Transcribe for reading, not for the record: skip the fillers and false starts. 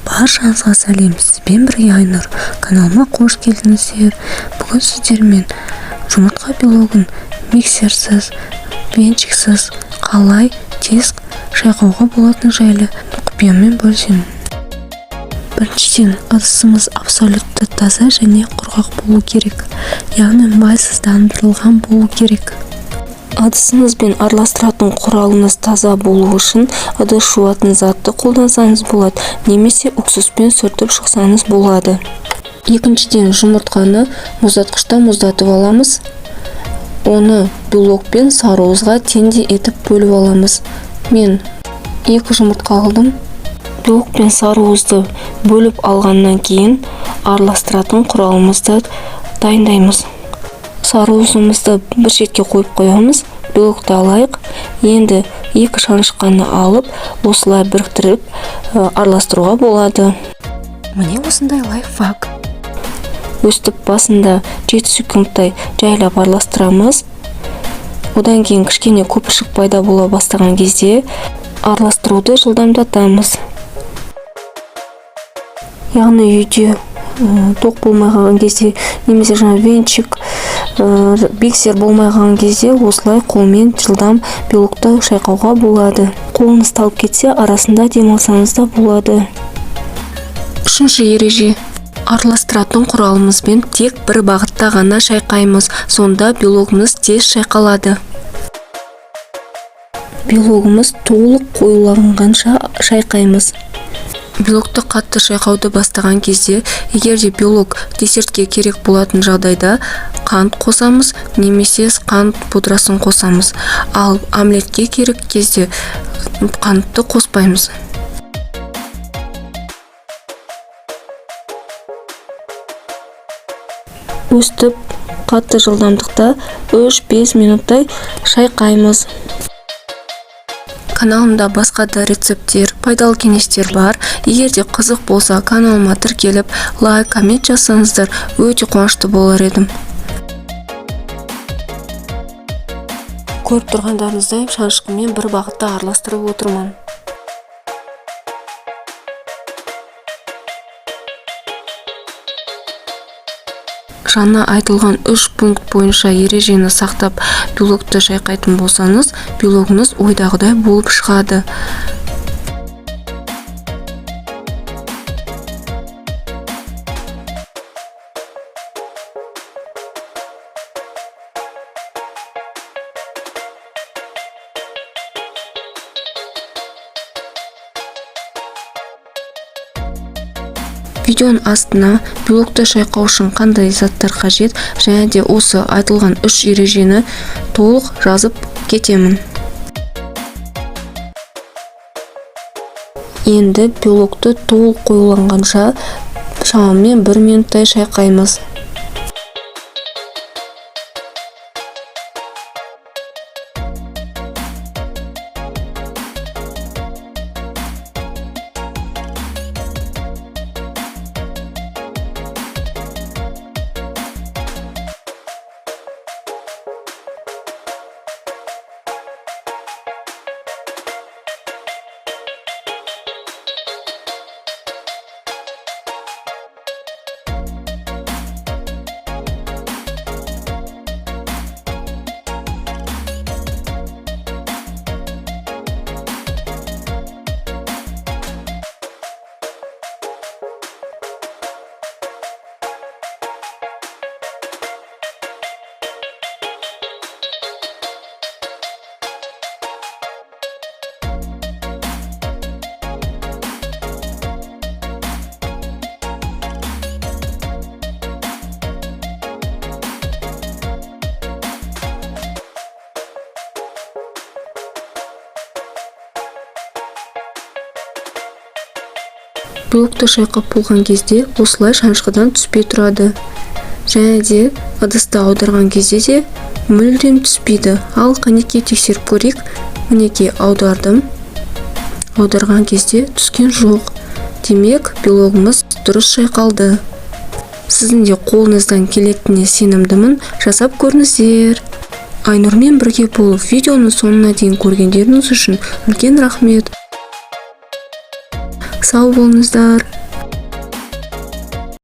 Баршаңызға сәлем, сізбен бірге Айнұр. Каналыма қош келдіңіздер. Бүгін сіздермен жұмыртқа белогын миксерсіз, венчиксіз қалай тез шайқауға болатыны жайлы құпиямен бөлісемін. Біріншіден, ыдысымыз абсолютті таза және құрғақ болу керек, яғни майсыздандырылған болу керек. Ыдысыңызбен араластыратын құралыңыз таза болу үшін ыдыс жуатын затты қолдансаңыз болады, немесе уксуспен сүртіп шықсаңыз болады. Екіншіден, жұмыртқаны мұздатқышта мұздатып аламыз. Оны белок пен сарыуызға теңдей етіп бөліп аламыз. Мен 2 жұмыртқа алдым. Белок пен сарыуызды бөліп алғаннан кейін араластыратын құралымызды дайындаймыз. Сарыуызымызды бір шетке қойып қоямыз. Белокты алайық. Енді 2 шанышқаны алып, осылай біріктіріп араластыруға болады. Міне осындай лайфхак. Өстіп басында 7 секундтай жайлап араластырамыз. Одан кейін кішкене көпіршік пайда бола бастаған кезде араластыруды жылдамдатамыз. Яғни үйде тоқ болмаған кезде, немесе жаңа венчик, миксер болмаған кезде осылай қолмен жылдам белокты шайқауға болады. Қолыңыз талып кетсе, арасында демалсаңыз да болады. Үшінші ереже. Араластыратын құралымызбен тек бір бағытта ғана шайқаймыз, сонда белогымыз тез шайқалады. Белогымыз толық қоюланғанша шайқаймыз. Белокты қатты шайқауды бастаған кезде, егер де белок десертке керек болатын жағдайда қант қосамыз, немесе қант пудрасын қосамыз. Ал омлетке керек кезде қантты қоспаймыз. Өстіп, қатты жылдамдықта 3-5 минуттай шайқаймыз. Каналымда басқа да рецепттер, пайдалы кеңестер бар. Егер де қызық болса, каналыма тіркеліп, лайк, коммент жазсаңыздар, өте қуанышты болар едім. Көріп тұрғандарыңыздай, шанышқымен бір бағытта араластырып отырмын. Жаңа айтылған 3 пункт бойынша ережені сақтап белокты шайқайтын болсаңыз, белогыңыз ойдағыдай болып шығады. Видеоның астына белокты шайқау үшін қандай заттар қажет, және де осы айтылған 3 ережені толық жазып кетемін. Енді белокты толық қоюланғанша шамамен 1 минуттай шайқаймыз. Белокты шайқап болған кезде осылай шанышқыдан түспей тұрады. Және де ыдысты аударған кезде де мүлдем түспейді. Ал қанекей тексеріп көрейік. Мінекей аудардым. Аударған кезде түскен жоқ. Демек, белогымыз дұрыс шайқалды. Сіздің де қолыңыздан келетініне сенімдімін. Жасап көріңіздер. Айнұрмен бірге болып видеоны соңына дейін көргендеріңіз үшін үлкен рахмет. сау болыңыздар.